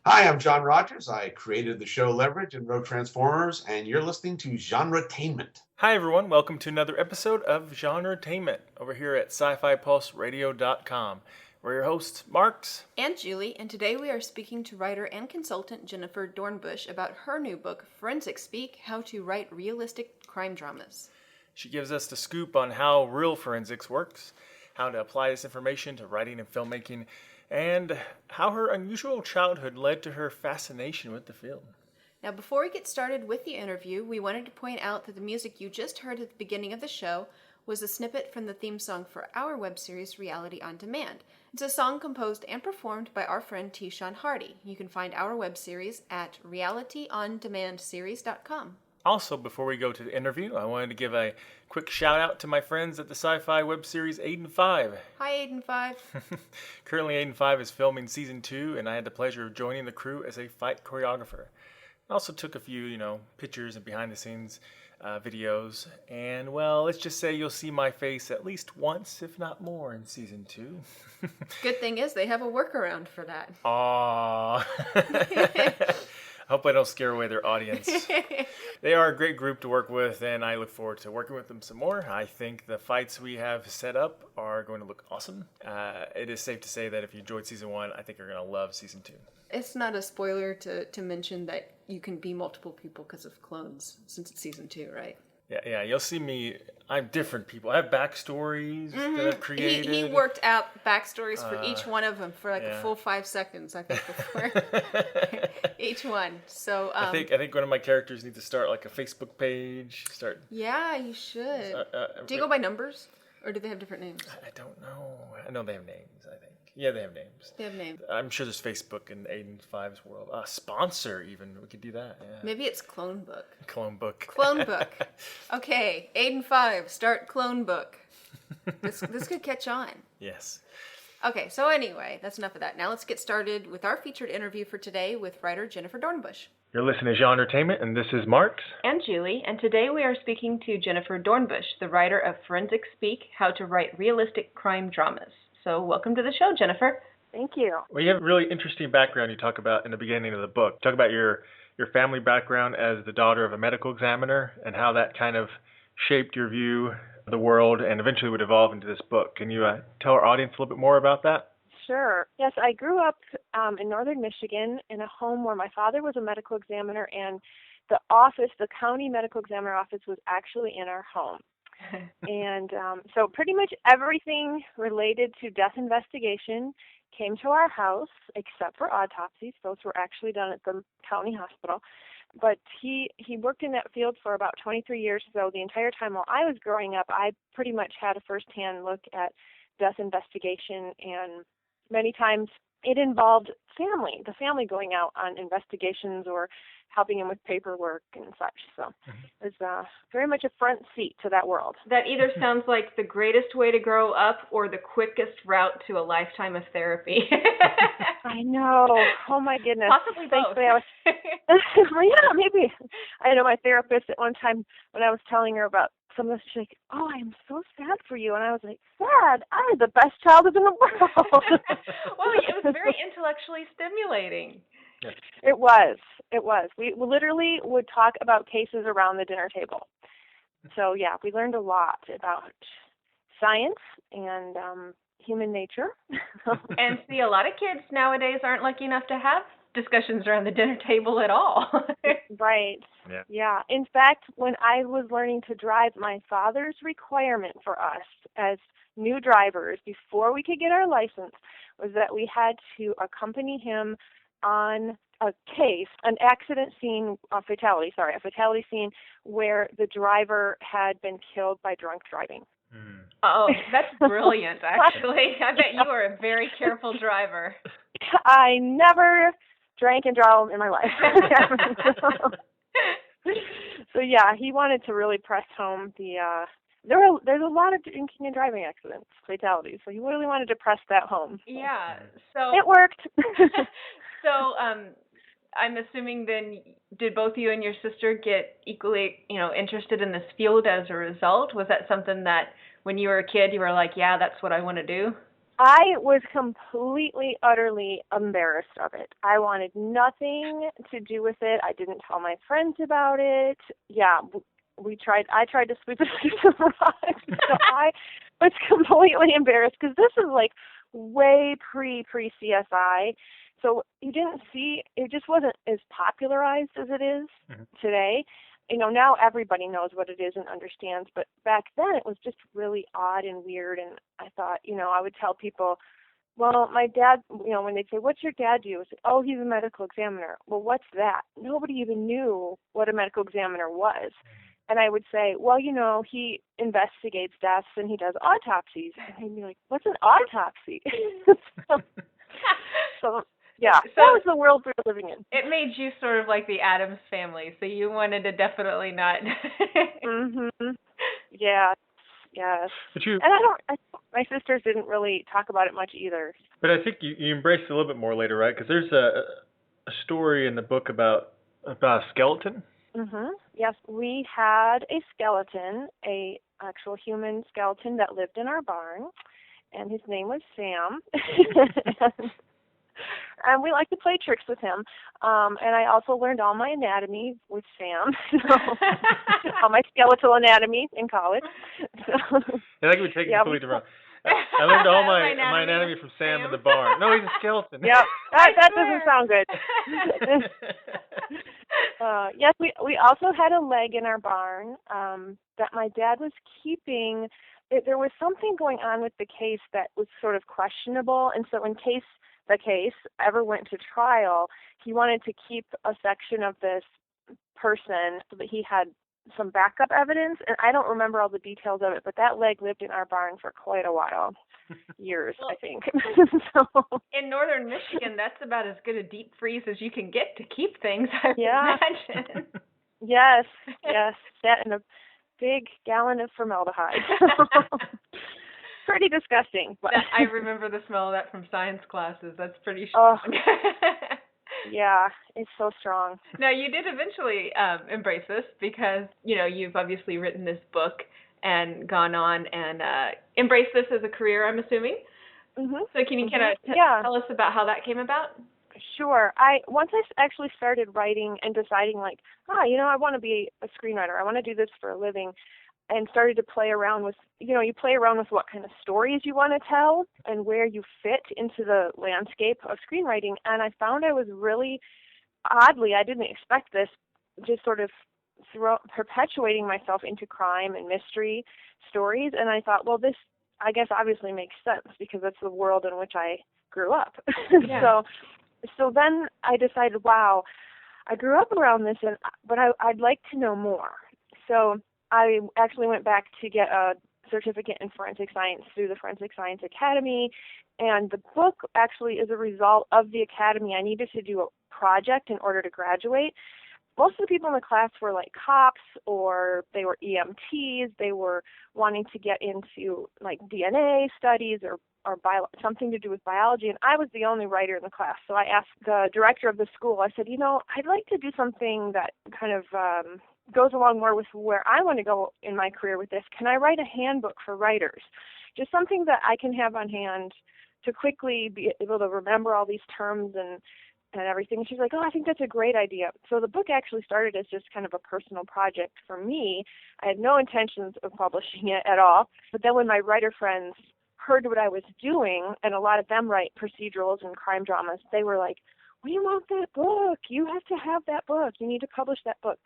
Hi, I'm John Rogers. I created the show Leverage and wrote Transformers, and you're listening to GenreTainment. Hi, everyone. Welcome to another episode of GenreTainment over here at sci-fi-pulse-radio.com. We're your hosts, Marx and Julie, and today we are speaking to writer and consultant Jennifer Dornbush about her new book, Forensic Speak: How to Write Realistic Crime Dramas. She gives us the scoop on how real forensics works, how to apply this information to writing and filmmaking, and how her unusual childhood led to her fascination with the field. Now, before we get started with the interview, we wanted to point out that the music you just heard at the beginning of the show was a snippet from the theme song for our web series, Reality on Demand. It's a song composed and performed by our friend T-Shawn Hardy. You can find our web series at realityondemandseries.com. Also, before we go to the interview, I wanted to give a quick shout out to my friends at the sci-fi web series Aiden 5. Hi, Aiden 5. Currently, Aiden 5 is filming season 2, and I had the pleasure of joining the crew as a fight choreographer. I also took a few, pictures and behind-the-scenes videos, and well, let's just say you'll see my face at least once, if not more, in season 2. Good thing is they have a workaround for that. Aww. I hope I don't scare away their audience. They are a great group to work with, and I look forward to working with them some more. I think the fights we have set up are going to look awesome. It is safe to say that if you enjoyed season 1, I think you're going to love season 2. It's not a spoiler to mention that you can be multiple people because of clones, since it's season 2, right? Yeah, you'll see me. I'm different people. I have backstories that I've created. He worked out backstories for each one of them for a full 5 seconds, I think, before each one. So I think one of my characters needs to start like a Facebook page. Yeah, you should. Do you go by numbers, or do they have different names? I don't know. I know they have names, I think. Yeah, they have names. They have names. I'm sure there's Facebook in Aiden 5's world. Sponsor, even. We could do that, yeah. Maybe it's Clone Book. Clone Book. Clone Book. Okay, Aiden 5, start Clone Book. This could catch on. Yes. Okay, so anyway, that's enough of that. Now let's get started with our featured interview for today with writer Jennifer Dornbush. You're listening to GenreTainment, and this is Marx and Julie, and today we are speaking to Jennifer Dornbush, the writer of Forensic Speak: How to Write Realistic Crime Dramas. So welcome to the show, Jennifer. Thank you. Well, you have a really interesting background you talk about in the beginning of the book. Talk about your family background as the daughter of a medical examiner and how that kind of shaped your view of the world and eventually would evolve into this book. Can you tell our audience a little bit more about that? Sure. Yes, I grew up in northern Michigan in a home where my father was a medical examiner, and the county medical examiner office was actually in our home. And so pretty much everything related to death investigation came to our house, except for autopsies. Those were actually done at the county hospital. But he worked in that field for about 23 years, so the entire time while I was growing up, I pretty much had a firsthand look at death investigation, and many times it involved the family going out on investigations or helping him with paperwork and such. So it was very much a front seat to that world. That either sounds like the greatest way to grow up or the quickest route to a lifetime of therapy. I know. Oh, my goodness. Possibly both. Yeah, maybe. I know my therapist at one time when I was telling her about some of this, she's like, "Oh, I'm so sad for you." And I was like, "Sad? I had the best childhood in the world." Well, it was very intellectually stimulating. Yes. It was. We literally would talk about cases around the dinner table. So, yeah, we learned a lot about science and human nature. And see, a lot of kids nowadays aren't lucky enough to have discussions around the dinner table at all. Right. Yeah. In fact, when I was learning to drive, my father's requirement for us as new drivers before we could get our license was that we had to accompany him on a case, an fatality scene where the driver had been killed by drunk driving. Oh, that's brilliant, actually. I bet you are a very careful driver. I never drank and drove in my life. So, yeah, he wanted to really press home there's a lot of drinking and driving accidents, fatalities, so he really wanted to press that home. Yeah, so... It worked. So, I'm assuming then, did both you and your sister get equally, interested in this field as a result? Was that something that when you were a kid, you were like, yeah, that's what I want to do? I was completely, utterly embarrassed of it. I wanted nothing to do with it. I didn't tell my friends about it. Yeah, I tried to sweep it under the rug. So I was completely embarrassed because this is like way pre-CSI. So you didn't see, it just wasn't as popularized as it is today. Now everybody knows what it is and understands, but back then it was just really odd and weird. And I thought, I would tell people, well, my dad, when they'd say, what's your dad do? I say, oh, he's a medical examiner. Well, what's that? Nobody even knew what a medical examiner was. And I would say, well, he investigates deaths and he does autopsies. And they'd be like, what's an autopsy? so yeah, so that was the world we were living in. It made you sort of like the Addams family, so you wanted to definitely not. Yeah, yes. But my sisters didn't really talk about it much either. But I think you embraced it a little bit more later, right? Because there's a story in the book about a skeleton. Yes, we had a skeleton, a actual human skeleton that lived in our barn, and his name was Sam. And we like to play tricks with him. And I also learned all my anatomy with Sam, all my skeletal anatomy in college. So, I think we take it completely wrong. I learned all my anatomy from Sam in the barn. No, he's a skeleton. Yeah, that doesn't sound good. Yes, we also had a leg in our barn that my dad was keeping. There was something going on with the case that was sort of questionable, and so in case the case ever went to trial, he wanted to keep a section of this person so that he had some backup evidence, and I don't remember all the details of it, but that leg lived in our barn for quite a while. Years, I think. So, in northern Michigan, that's about as good a deep freeze as you can get to keep things, I would imagine. Yes, set in a big gallon of formaldehyde. Pretty disgusting. But I remember the smell of that from science classes. That's pretty strong. Yeah, it's so strong. Now, you did eventually embrace this because, you've obviously written this book and gone on and embraced this as a career, I'm assuming. So can you kind of tell us about how that came about? Sure. Once I actually started writing and deciding I want to be a screenwriter. I want to do this for a living. And started to play around with, you play around with what kind of stories you want to tell and where you fit into the landscape of screenwriting. And I found I was really, oddly, I didn't expect this, just sort of perpetuating myself into crime and mystery stories. And I thought, well, this, I guess, obviously makes sense because that's the world in which I grew up. Yeah. So then I decided, wow, I grew up around this, but I'd like to know more. So I actually went back to get a certificate in forensic science through the Forensic Science Academy, and the book actually is a result of the academy. I needed to do a project in order to graduate. Most of the people in the class were like cops, or they were EMTs. They were wanting to get into like DNA studies or something to do with biology, and I was the only writer in the class. So I asked the director of the school, I said, I'd like to do something that kind of goes along more with where I want to go in my career with this. Can I write a handbook for writers? Just something that I can have on hand to quickly be able to remember all these terms and everything. And she's like, I think that's a great idea. So the book actually started as just kind of a personal project for me. I had no intentions of publishing it at all. But then when my writer friends heard what I was doing, and a lot of them write procedurals and crime dramas, they were like, we want that book. You have to have that book. You need to publish that book.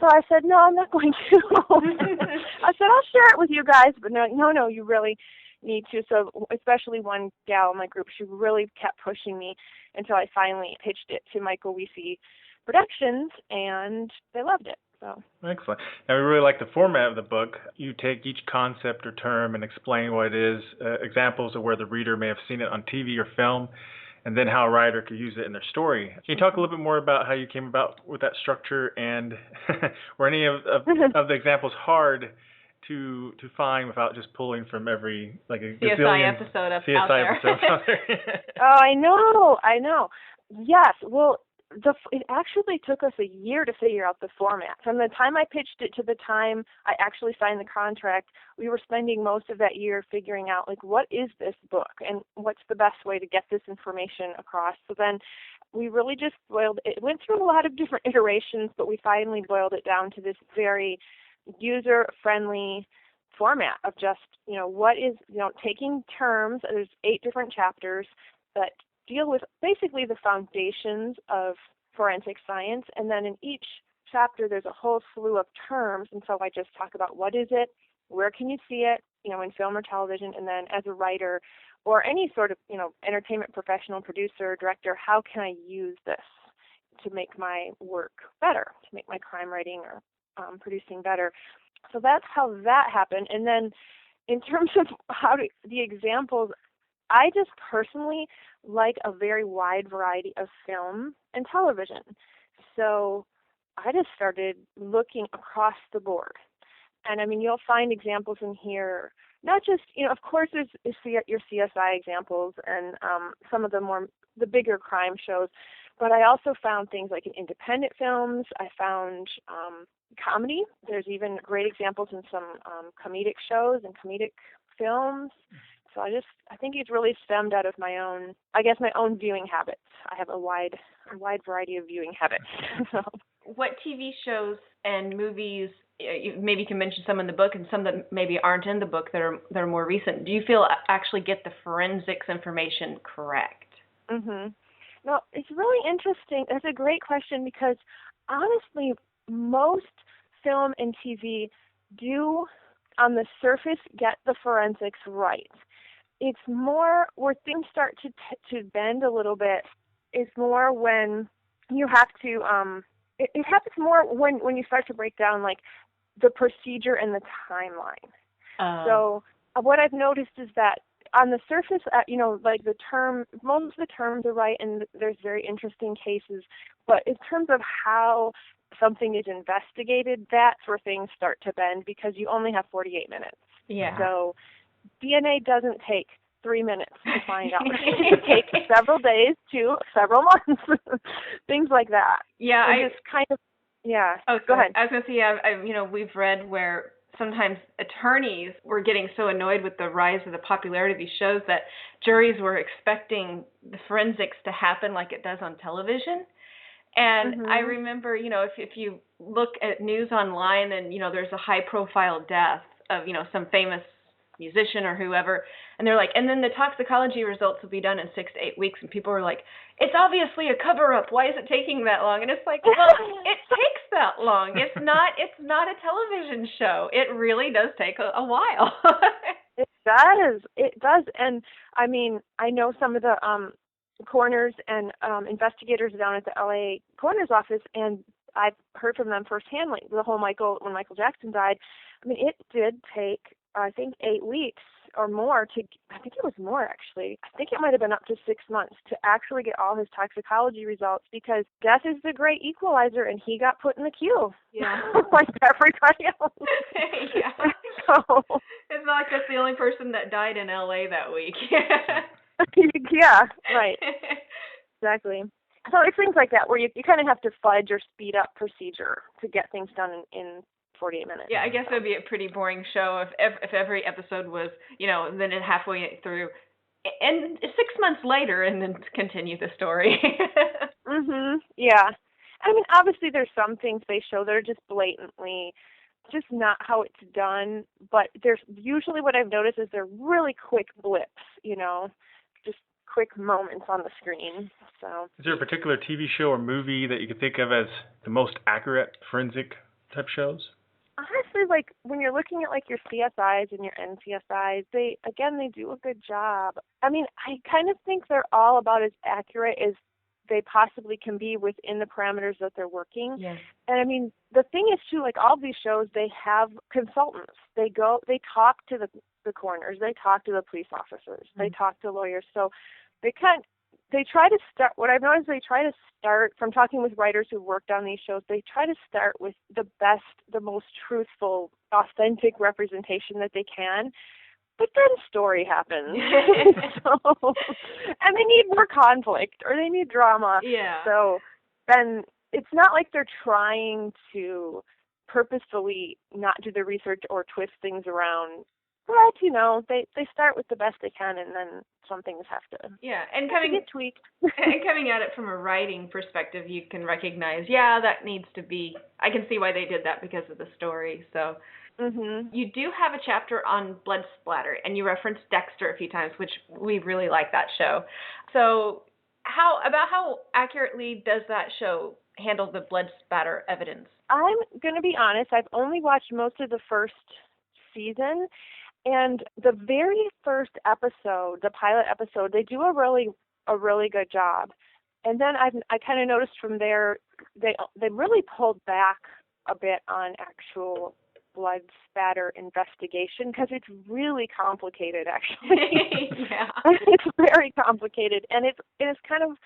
So I said, no, I'm not going to. I said, I'll share it with you guys, but no, you really need to. So especially one gal in my group, she really kept pushing me until I finally pitched it to Michael Weesey Productions, and they loved it. So excellent. Now, we really like the format of the book. You take each concept or term and explain what it is, examples of where the reader may have seen it on TV or film, and then how a writer could use it in their story. Can you talk a little bit more about how you came about with that structure, and were any of the examples hard to find without just pulling from every a CSI episode out there? Oh, I know. Yes. Well, it actually took us a year to figure out the format. From the time I pitched it to the time I actually signed the contract, we were spending most of that year figuring out, like, what is this book and what's the best way to get this information across. So then we really just it went through a lot of different iterations, but we finally boiled it down to this very user-friendly format of just, what is, taking terms. There's 8 different chapters that deal with basically the foundations of forensic science, and then in each chapter there's a whole slew of terms, and so I just talk about what is it, where can you see it, in film or television, and then as a writer or any sort of, entertainment professional, producer, director, how can I use this to make my work better, to make my crime writing or producing better. So that's how that happened. And then in terms of the examples, I just personally like a very wide variety of film and television. So I just started looking across the board. And I mean, you'll find examples in here, not just, of course there's your CSI examples and some of the bigger crime shows, but I also found things like in independent films. I found comedy. There's even great examples in some comedic shows and comedic films. So I think it's really stemmed out of my own viewing habits. I have a wide variety of viewing habits. So. What TV shows and movies, maybe you can mention some in the book and some that maybe aren't in the book that are more recent, do you feel actually get the forensics information correct? Mm-hmm. No, it's really interesting. That's a great question because honestly, most film and TV do on the surface get the forensics right. It's more where things start to bend a little bit. It's more when you have to. It happens more when you start to break down like the procedure and the timeline. So what I've noticed is that on the surface, like most of the terms are right, and there's very interesting cases. But in terms of how something is investigated, that's where things start to bend because you only have 48 minutes. Yeah. So DNA doesn't take 3 minutes to find out. It takes several days to several months, things like that. Yeah, Yeah. Oh, go ahead. I was going to say, we've read where sometimes attorneys were getting so annoyed with the rise of the popularity of these shows that juries were expecting the forensics to happen like it does on television. And I remember, if you look at news online and, there's a high-profile death of, some famous musician or whoever, and they're like, and then the toxicology results will be done in 6 to 8 weeks, and people are like, it's obviously a cover-up. Why is it taking that long? And it's like, well, it takes that long. It's not a television show. It really does take a while. It does. And I mean, I know some of the coroners and investigators down at the LA coroner's office, and I've heard from them firsthand, like when Michael Jackson died. I mean, it did take, I think, 8 weeks or more I think it was more actually. I think it might have been up to 6 months to actually get all his toxicology results because death is the great equalizer, and he got put in the queue. Yeah. Like everybody else. Yeah. So, it's not like that's the only person that died in LA that week. Yeah, right. Exactly. So it's things like that where you kind of have to fudge or speed up procedure to get things done in 48 minutes. Yeah, I guess it would be a pretty boring show if every episode was, then halfway through and 6 months later and then continue the story. Yeah. I mean, obviously there's some things they show that are just blatantly just not how it's done, but there's usually what I've noticed is they're really quick blips, just quick moments on the screen. So is there a particular TV show or movie that you could think of as the most accurate forensic type shows? Honestly, like when you're looking at like your CSIs and your NCSIs, they do a good job. I mean, I kind of think they're all about as accurate as they possibly can be within the parameters that they're working. Yes. And I mean, the thing is too, like all these shows, they have consultants. They talk to the coroners, they talk to the police officers, they talk to lawyers. So they try to start, what I've noticed, they try to start, from talking with writers who worked on these shows, they try to start with the best, the most truthful, authentic representation that they can. But then story happens. And they need more conflict or they need drama. Yeah. So then it's not like they're trying to purposefully not do the research or twist things around. But, they start with the best they can, and then some things have to get tweaked. And coming at it from a writing perspective, you can recognize, that needs to be, I can see why they did that because of the story. So you do have a chapter on blood splatter, and you referenced Dexter a few times, which we really like that show. So how accurately does that show handle the blood spatter evidence? I'm going to be honest, I've only watched most of the first season. And the very first episode, the pilot episode, they do a really good job. And then I kind of noticed from there they really pulled back a bit on actual blood spatter investigation because it's really complicated, actually. Yeah, it's very complicated, and it's kind of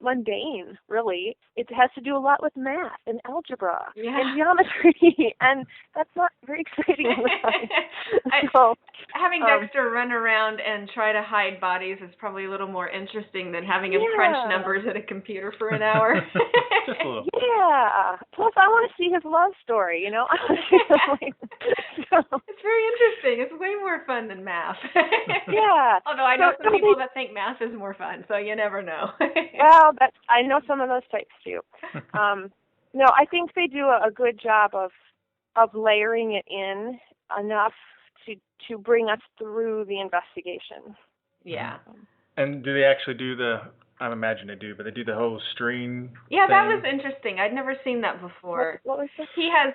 mundane, really. It has to do a lot with math and algebra and geometry, and that's not very exciting all the time. Having Dexter run around and try to hide bodies is probably a little more interesting than having him crunch numbers at a computer for an hour. Just a little. Yeah. Plus, I want to see his love story, It's very interesting. It's way more fun than math. Yeah. Although I know some people that think math is more fun, so you never know. Well, I know some of those types too. No, I think they do a good job of layering it in enough to bring us through the investigation. Yeah. And do they actually do I imagine they do, but they do the whole string Yeah, thing? that was interesting. I'd never seen that before. What was this? He has,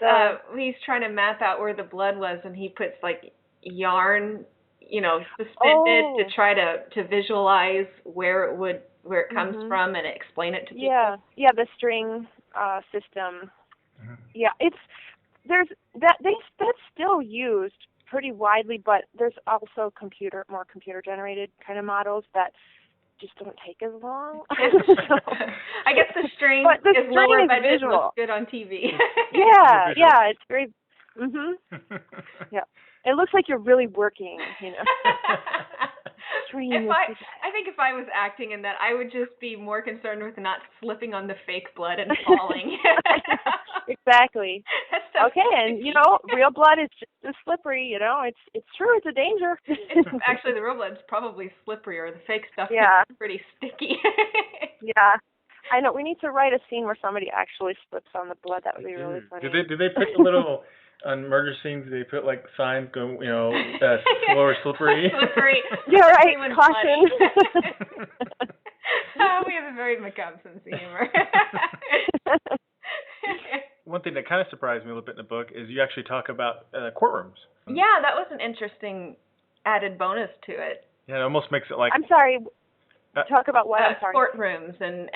he's trying to map out where the blood was, and he puts, yarn, suspended to try to visualize where it comes from and explain it to people. Yeah, the string system. Mm-hmm. Yeah, that's still used pretty widely, but there's also more computer generated kind of models that just don't take as long. I guess the string is lower budget, looks good on TV. Yeah, it's very. Yeah, it looks like you're really working. I think if I was acting in that, I would just be more concerned with not slipping on the fake blood and falling. Exactly. Okay, and real blood is just as slippery. It's true. It's a danger. Actually, the real blood's probably slipperier. The fake stuff is pretty sticky. Yeah, I know. We need to write a scene where somebody actually slips on the blood. That would be really funny. Do they put the little on murder scenes? Do they put signs going, slow or slippery? Slippery. Yeah, right. Caution. We have a very macabre sense of humor. One thing that kind of surprised me a little bit in the book is you actually talk about courtrooms. Yeah, that was an interesting added bonus to it. Yeah, it almost makes it like... I'm sorry. Talk about what? I'm sorry. Courtrooms and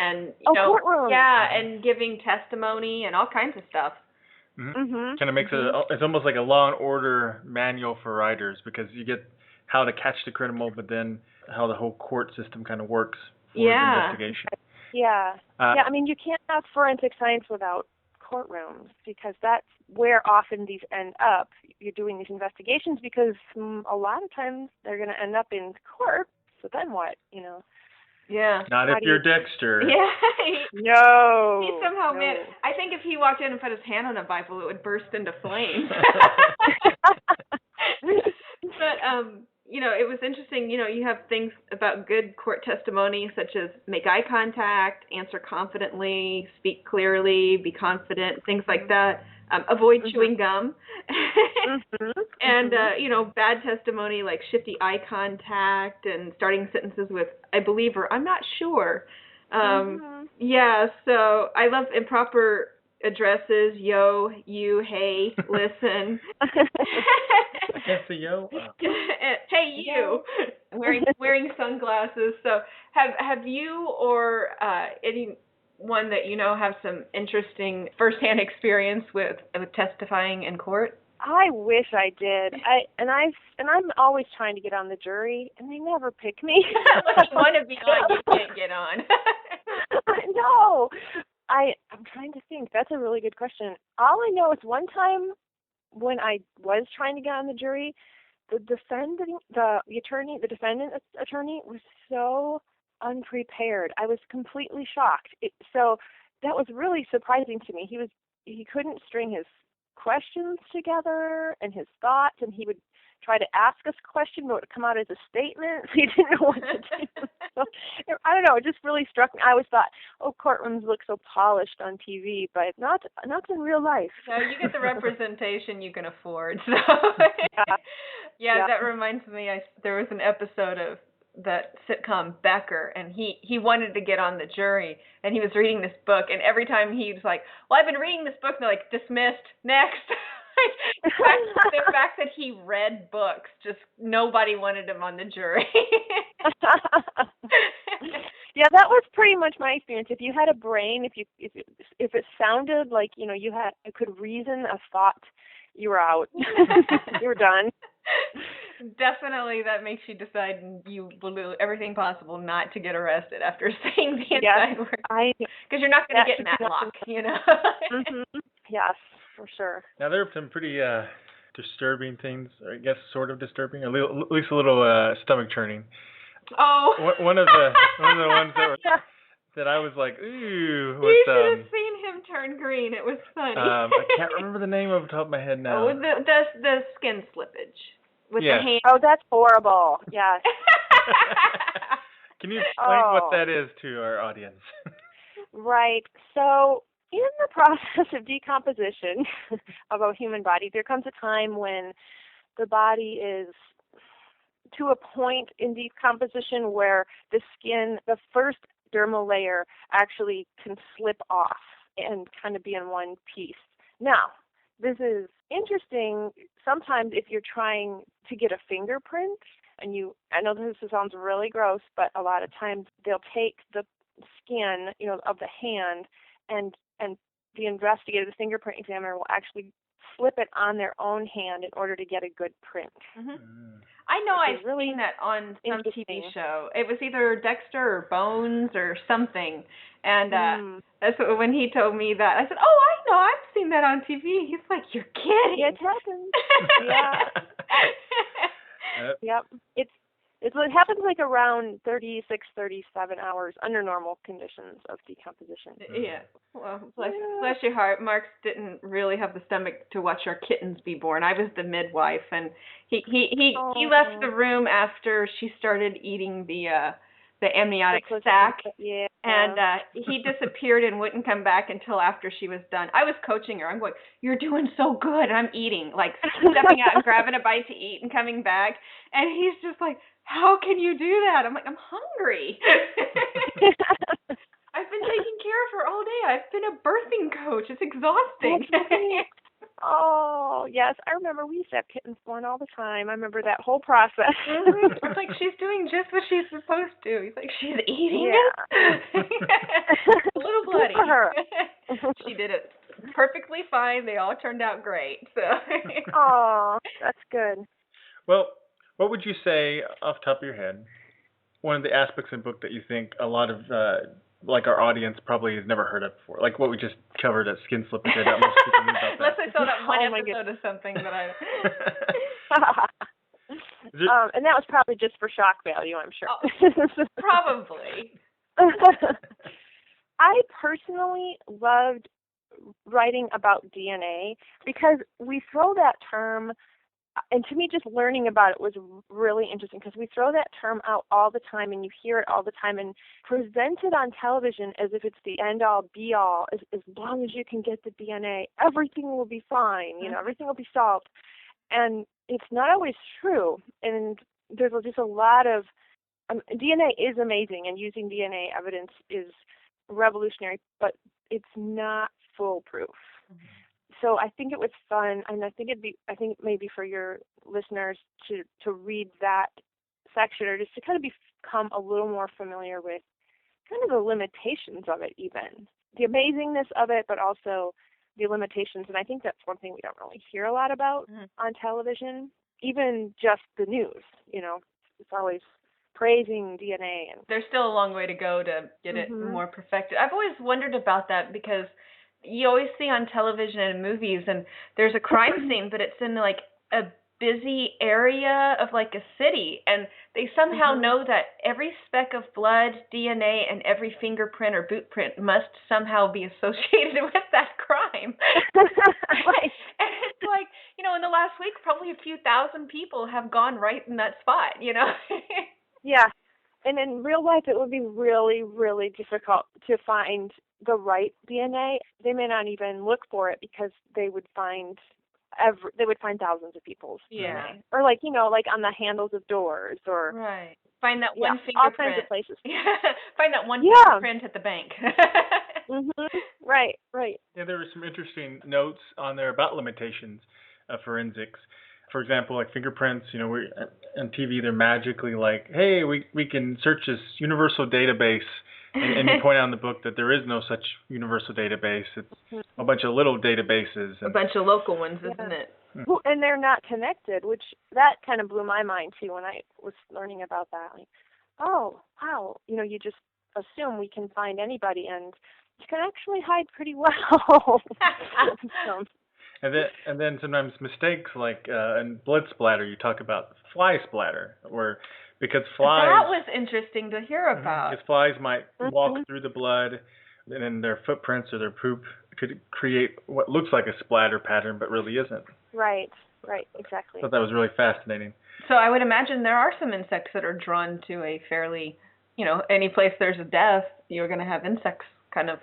courtrooms. Yeah, and giving testimony and all kinds of stuff. Mm-hmm. Kind of makes it's almost like a Law and Order manual for writers, because you get how to catch the criminal, but then how the whole court system kind of works for the investigation. Yeah. I mean, you can't have forensic science without courtrooms, because that's where often these end up. You're doing these investigations because a lot of times they're going to end up in court. So then what? Yeah. Not if you're Dexter. Yeah. No. He somehow I think if he walked in and put his hand on a Bible, it would burst into flames. But it was interesting. You have things about good court testimony, such as make eye contact, answer confidently, speak clearly, be confident, things like that. Avoid chewing gum. And, bad testimony like shifty eye contact and starting sentences with I believe or I'm not sure. Yeah, so I love improper addresses, yo, you, hey, listen. I can't say yo. Hey, you. Wearing sunglasses. So have you or anyone that have some interesting firsthand experience with testifying in court? I wish I did. I'm always trying to get on the jury, and they never pick me. Unless you want to be on, you can't get on. No. I'm trying to think. That's a really good question. All I know is one time when I was trying to get on the jury, the defendant attorney was so unprepared. I was completely shocked. So that was really surprising to me. He couldn't string his questions together and his thoughts, and he would try to ask us a question, but it would come out as a statement. He didn't know what to do. So, I don't know. It just really struck me. I always thought, courtrooms look so polished on TV, but not in real life. No, you get the representation you can afford. So. Yeah, that reminds me. There was an episode of that sitcom Becker, and he wanted to get on the jury, and he was reading this book, and every time he was like, well, I've been reading this book, and they're like, dismissed, next. The fact that he read books, just nobody wanted him on the jury. Yeah, that was pretty much my experience. If you had a brain, if it sounded like you could reason a thought, you were out. You were done. Definitely, that makes you decide you will do everything possible not to get arrested after saying the inside word. Because you're not going to get Matlock, Mm-hmm. Yes, for sure. Now, there are some pretty disturbing things, or I guess sort of disturbing, at least a little stomach churning. Oh. One of the ones that I was like, ooh. You should have seen him turn green. It was funny. I can't remember the name off the top of my head now. Oh, the skin slippage with the hand. Oh, that's horrible. Yes. Can you explain what that is to our audience? Right. So, in the process of decomposition of a human body, there comes a time when the body is to a point in decomposition where the skin, the first dermal layer, actually can slip off and kind of be in one piece. Now, this is interesting. Sometimes if you're trying to get a fingerprint, and I know this sounds really gross, but a lot of times they'll take the skin, of the hand, and the investigator, the fingerprint examiner, will actually slip it on their own hand in order to get a good print. Mm-hmm. I know I've seen that on some TV show. It was either Dexter or Bones or something. And that's when he told me that, I said, oh, I know, I've seen that on TV. He's like, you're kidding. It happens. Yeah. Yep. It happens like around 36, 37 hours under normal conditions of decomposition. Yeah. Well, bless your heart. Marx didn't really have the stomach to watch our kittens be born. I was the midwife, and he left the room after she started eating the amniotic sac. Yeah. And he disappeared and wouldn't come back until after she was done. I was coaching her. I'm going, you're doing so good. And I'm eating, like stepping out and grabbing a bite to eat and coming back. And he's just like, how can you do that? I'm like, I'm hungry. I've been taking care of her all day. I've been a birthing coach. It's exhausting. Oh, yes. I remember we used to have kittens born all the time. I remember that whole process. It's like, she's doing just what she's supposed to. He's like, she's eating it? A little bloody. Good for her. She did it perfectly fine. They all turned out great. So. Oh, that's good. Well, what would you say, off the top of your head, one of the aspects in the book that you think a lot of our audience probably has never heard of before? Like what we just covered at Skin Slippage. I doubt most people knew about that. Unless I saw that one episode of something that I... and that was probably just for shock value, I'm sure. Oh, probably. I personally loved writing about DNA because we throw that term, and to me just learning about it was really interesting because we throw that term out all the time and you hear it all the time and present it on television as if it's the end-all, be-all. As long as you can get the DNA, everything will be fine, everything will be solved. And it's not always true. And there's just a lot of, DNA is amazing and using DNA evidence is revolutionary, but it's not foolproof. Mm-hmm. So I think it was fun, and I think maybe for your listeners to read that section or just to kind of become a little more familiar with kind of the limitations of it, even the amazingness of it, but also the limitations. And I think that's one thing we don't really hear a lot about on television, even just the news. It's always praising DNA, and there's still a long way to go to get it more perfected. I've always wondered about that because you always see on television and movies, and there's a crime scene, but it's in like a busy area of like a city, and they somehow know that every speck of blood, DNA, and every fingerprint or boot print must somehow be associated with that crime. Right. And it's like, in the last week, probably a few thousand people have gone right in that spot, Yeah. And in real life, it would be really, really difficult to find the right DNA. They may not even look for it because they would find thousands of people's DNA. Or like on the handles of doors, or right. Find that one fingerprint. All kinds of places. Find that one fingerprint at the bank. Right. Yeah, there were some interesting notes on there about limitations of forensics. For example, like fingerprints, on TV, they're magically like, hey, we can search this universal database. And you point out in the book that there is no such universal database. It's a bunch of little databases. A bunch of local ones, isn't it? Well, and they're not connected, which that kind of blew my mind, too, when I was learning about that. Like, oh, wow, you just assume we can find anybody, and you can actually hide pretty well. And then sometimes mistakes, like in blood splatter, you talk about fly splatter, because flies... That was interesting to hear about. Because flies might walk through the blood, and then their footprints or their poop could create what looks like a splatter pattern, but really isn't. Right, exactly. I thought that was really fascinating. So I would imagine there are some insects that are drawn to a fairly, any place there's a death, you're going to have insects kind of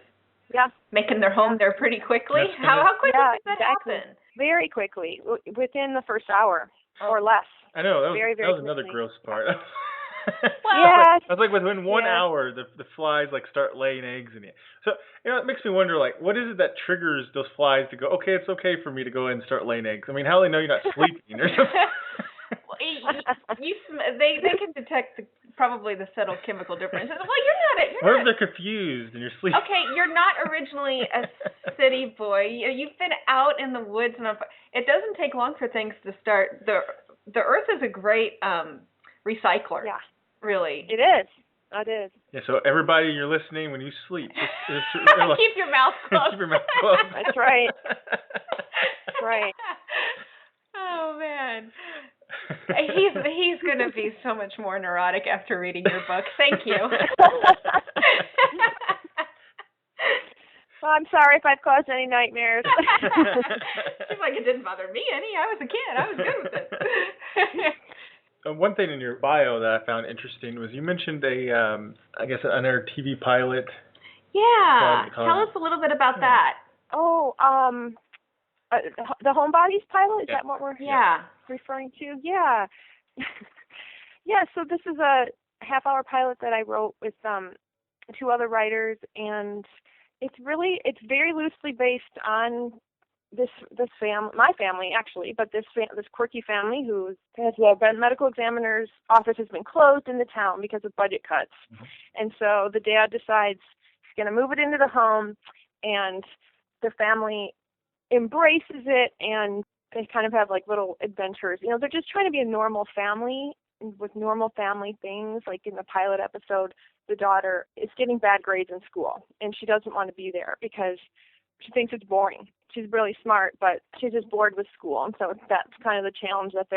making their home there pretty quickly. How quickly does that happen? Very quickly, within the first hour or less. I know, that was, very, very that was quickly. another gross part. I was like within 1 hour, the flies start laying eggs in you. So it makes me wonder, what is it that triggers those flies to go, okay, it's okay for me to go ahead and start laying eggs? I mean, how do they know you're not sleeping or something? They can detect probably the subtle chemical differences. Well, you're What not. if they're confused and you're sleeping? Okay, you're not originally a city boy. You've been out in the woods, and it doesn't take long for things to start. The Earth is a great recycler. Yeah, really. It is. It is. Yeah. So everybody, you're listening when you sleep. Just keep your mouth closed. Keep your mouth closed. That's right. That's right. Oh man. He's going to be so much more neurotic after reading your book. Thank you. Well, I'm sorry if I've caused any nightmares. Seems like it didn't bother me any. I was a kid. I was good with it. One thing in your bio that I found interesting was you mentioned another TV pilot. Yeah. Tell us a little bit about that. Oh, the Homebodies pilot? Is that what we're referring to? Yeah. Yeah, so this is a half-hour pilot that I wrote with two other writers, and it's very loosely based on this family, my family actually, but this quirky family who has the medical examiner's office has been closed in the town because of budget cuts, and so the dad decides he's going to move it into the home, and the family embraces it, and they kind of have little adventures. They're just trying to be a normal family with normal family things. Like in the pilot episode, the daughter is getting bad grades in school, and she doesn't want to be there because she thinks it's boring. She's really smart, but she's just bored with school, and so that's kind of the challenge that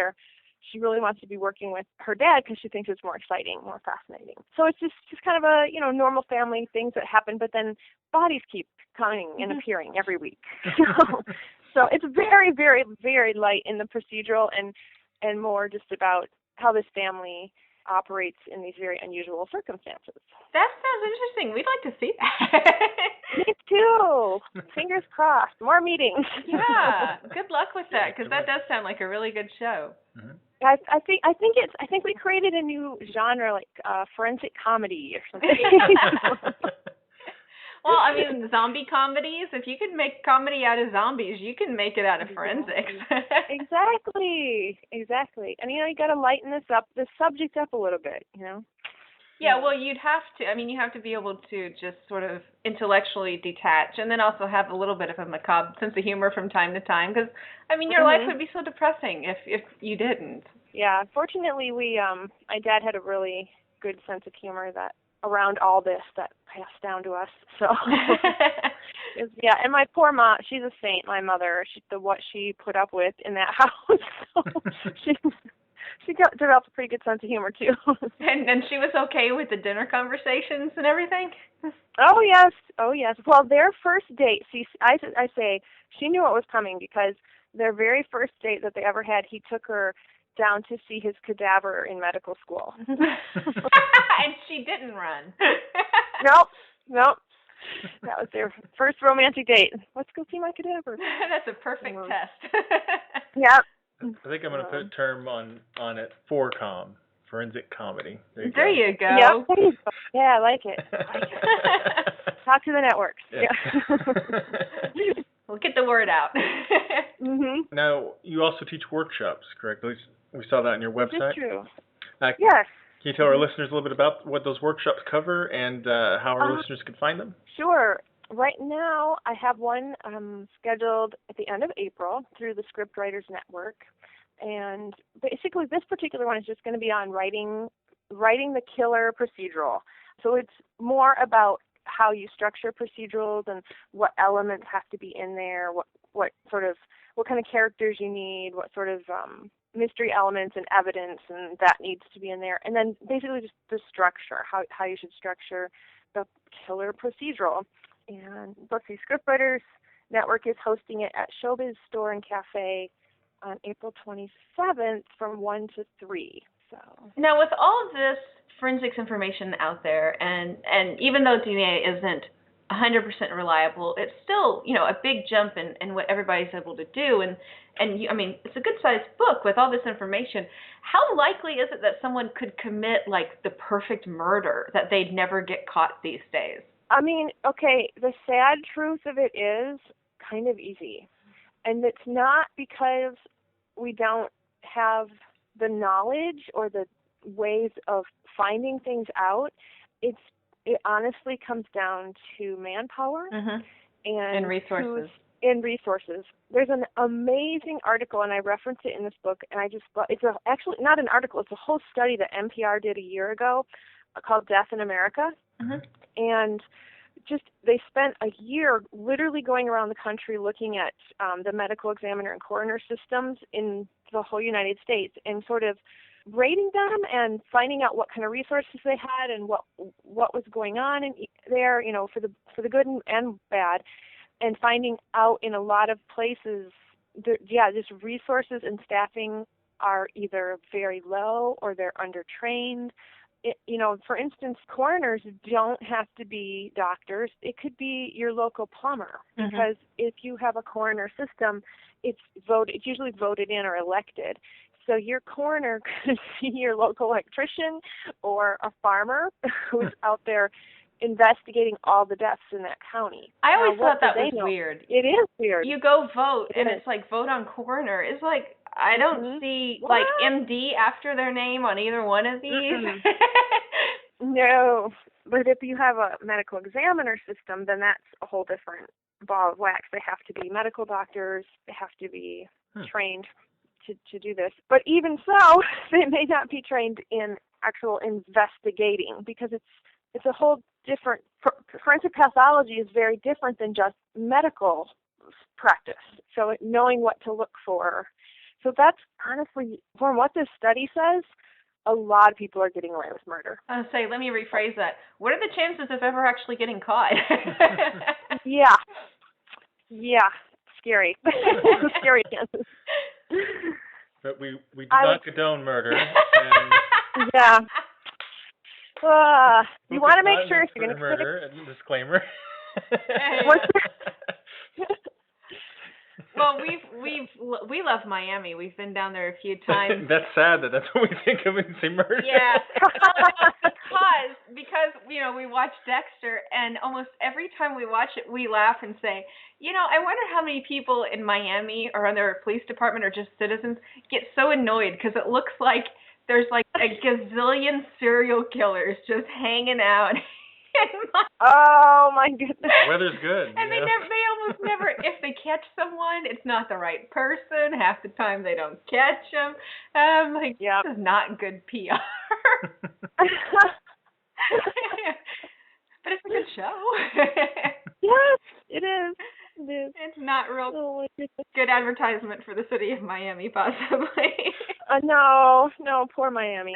she really wants to be working with her dad because she thinks it's more exciting, more fascinating. So it's just kind of a normal family things that happen, but then bodies keep coming and appearing every week. So it's very, very, very light in the procedural and more just about how this family operates in these very unusual circumstances. That sounds interesting. We'd like to see that. Me too. Fingers crossed. More meetings. Yeah. Good luck with that, because that does sound like a really good show. Mm-hmm. I think we created a new genre, forensic comedy or something. Well, I mean, zombie comedies, if you can make comedy out of zombies, you can make it out of forensics. Exactly. And, you got to lighten the subject up a little bit, Yeah, well, you'd have to. I mean, you have to be able to just sort of intellectually detach and then also have a little bit of a macabre sense of humor from time to time because, I mean, your life would be so depressing if you didn't. Yeah, fortunately, my dad had a really good sense of humor that around all this that passed down to us. So, yeah, and my poor mom, she's a saint, my mother, what she put up with in that house. So she developed a pretty good sense of humor, too. And she was okay with the dinner conversations and everything? Oh, yes. Oh, yes. Well, their first date, see, I say, she knew what was coming because their very first date that they ever had, he took her down to see his cadaver in medical school. And she didn't run. Nope. That was their first romantic date. Let's go see my cadaver. That's a perfect test. Yep. I think I'm going to put a term on it, forensic comedy. There you go. Yep. Yeah, I like it. Talk to the networks. Yeah. We'll get the word out. Mm-hmm. Now, you also teach workshops, correct? We saw that on your website. That's true. Can Yes. you tell our listeners a little bit about what those workshops cover and how our listeners can find them? Sure. Right now, I have one scheduled at the end of April through the Scriptwriters Network. And basically, this particular one is just going to be on writing the killer procedural. So it's more about how you structure procedurals and what elements have to be in there, what kind of characters you need, what sort of mystery elements and evidence and that needs to be in there, and then basically just the structure, how you should structure the killer procedural. And let's see, Scriptwriters Network is hosting it at Showbiz Store and Cafe on April 27th from 1 to 3. So now, with all of this forensics information out there, and even though DNA isn't 100% reliable, it's still, a big jump in what everybody's able to do. And it's a good-sized book with all this information. How likely is it that someone could commit, like, the perfect murder that they'd never get caught these days? The sad truth of it is kind of easy. And it's not because we don't have the knowledge or the ways of finding things out. It honestly comes down to manpower and resources. Resources. There's an amazing article, and I reference it in this book, and it's actually not an article, it's a whole study that NPR did a year ago called Death in America. And they spent a year literally going around the country looking at the medical examiner and coroner systems in the whole United States and sort of rating them and finding out what kind of resources they had and what was going on in there, for the good and bad, and finding out in a lot of places, just resources and staffing are either very low or they're undertrained. For instance, coroners don't have to be doctors. It could be your local plumber, because if you have a coroner system, it's usually voted in or elected. So your coroner could be your local electrician or a farmer who's out there investigating all the deaths in that county. I always thought that was weird. It is weird. You go vote, and it's like vote on coroner. It's like, I don't see like MD after their name on either one of these. No, but if you have a medical examiner system, then that's a whole different ball of wax. They have to be medical doctors. They have to be trained to do this. But even so, they may not be trained in actual investigating, because it's a whole different. Forensic pathology is very different than just medical practice. So knowing what to look for. So that's honestly, from what this study says, a lot of people are getting away with murder. I'll say, let me rephrase that. What are the chances of ever actually getting caught? Yeah. Scary. Scary chances. But we do not condone murder. And yeah. You want to make sure if you're going to murder. Disclaimer. Well, we love Miami. We've been down there a few times. That's sad that's what we think of when we say murder. Yeah, because we watch Dexter, and almost every time we watch it, we laugh and say, I wonder how many people in Miami or on their police department or just citizens get so annoyed because it looks like there's like a gazillion serial killers just hanging out. Oh my goodness! The weather's good. And they almost never, if they catch someone, it's not the right person. Half the time they don't catch them. This is not good PR. But it's a good show. Yes, it is. It is. It's not real good advertisement for the city of Miami, possibly. No, poor Miami.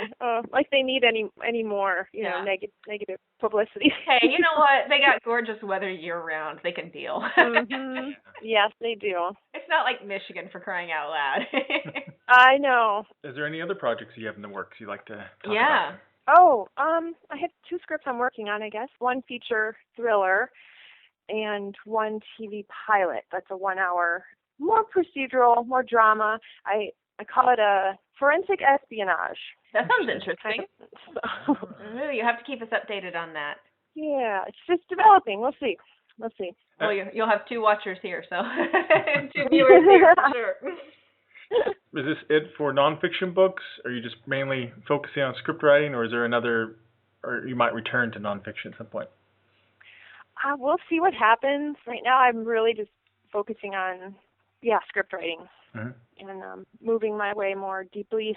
Like they need any more, negative publicity. Hey, you know what? They got gorgeous weather year round. They can deal. Mm-hmm. Yes, they do. It's not like Michigan, for crying out loud. I know. Is there any other projects you have in the works you'd like to talk about? Oh, I have 2 scripts I'm working on, I guess. One feature thriller and one TV pilot. That's a 1-hour, more procedural, more drama. I call it a forensic espionage. That sounds interesting. So. You have to keep us updated on that. Yeah, it's just developing. We'll see. Well, you'll have 2 watchers here, so 2 viewers here, for sure. Is this it for nonfiction books? Are you just mainly focusing on script writing, or is there another, or you might return to nonfiction at some point? We'll see what happens. Right now, I'm really just focusing on, script writing and moving my way more deeply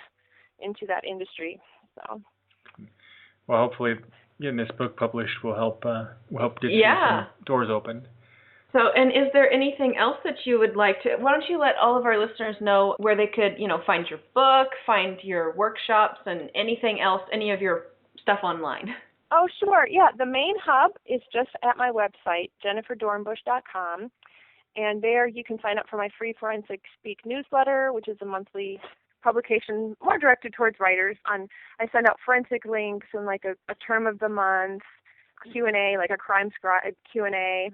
into that industry. So. Well, hopefully, getting this book published will help get you some doors open. So, and is there anything else that you would like to, why don't you let all of our listeners know where they could, find your book, find your workshops, and anything else, any of your stuff online? Oh, sure. Yeah, the main hub is just at my website, JenniferDornbush.com. And there you can sign up for my free Forensic Speak newsletter, which is a monthly publication more directed towards writers. I send out forensic links and like a term of the month, Q&A, like a crime scribe Q&A.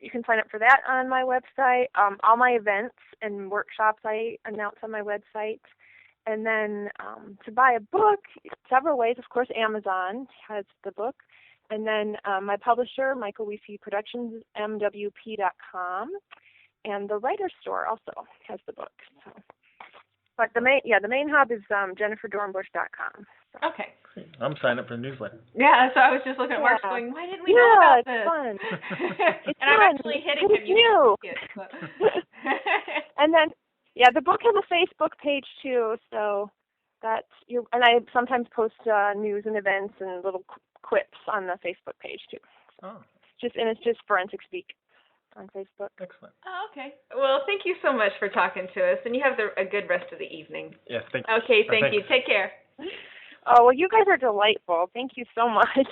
You can sign up for that on my website. All my events and workshops I announce on my website. And then to buy a book, several ways. Of course, Amazon has the book. And then my publisher, Michael Weesey Productions, MWP.com. And the Writer's Store also has the book. So. But the main hub is JenniferDornbush.com. So. Okay. I'm signed up for the newsletter. Yeah, so I was just looking at Mark's going, why didn't we know about this? It's fun. And I'm actually hitting him. New. And then, the book has a Facebook page too, so and I sometimes post news and events and little quips on the Facebook page too. So it's just Forensic Speak on Facebook. Excellent. Oh, okay. Well, thank you so much for talking to us, and you have a good rest of the evening. Yes, thank you. Okay, thank you. Take care. Oh, well, you guys are delightful. Thank you so much.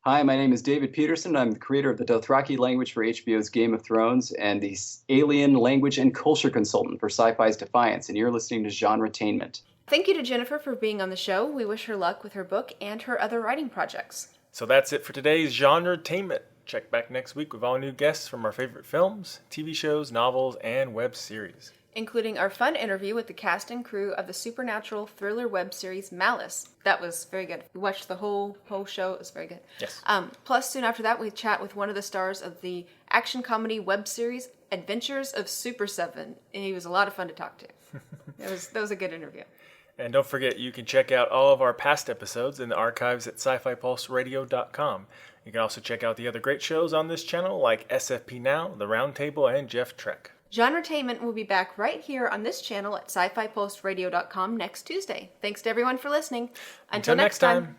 Hi, my name is David Peterson. I'm the creator of the Dothraki language for HBO's Game of Thrones and the alien language and culture consultant for Sci-Fi's Defiance, and you're listening to GenreTainment. Thank you to Jennifer for being on the show. We wish her luck with her book and her other writing projects. So that's it for today's GenreTainment. Check back next week with all new guests from our favorite films, TV shows, novels, and web series, including our fun interview with the cast and crew of the supernatural thriller web series Malice. That was very good. We watched the whole show. It was very good. Yes. Plus, soon after that, we chat with one of the stars of the action comedy web series Adventures of Super 7. And he was a lot of fun to talk to. That was a good interview. And don't forget, you can check out all of our past episodes in the archives at sci-fi-pulseradio.com. You can also check out the other great shows on this channel like SFP Now, The Roundtable, and Jeff Trek. GenreTainment will be back right here on this channel at sci-fi-pulseradio.com next Tuesday. Thanks to everyone for listening. Until next time.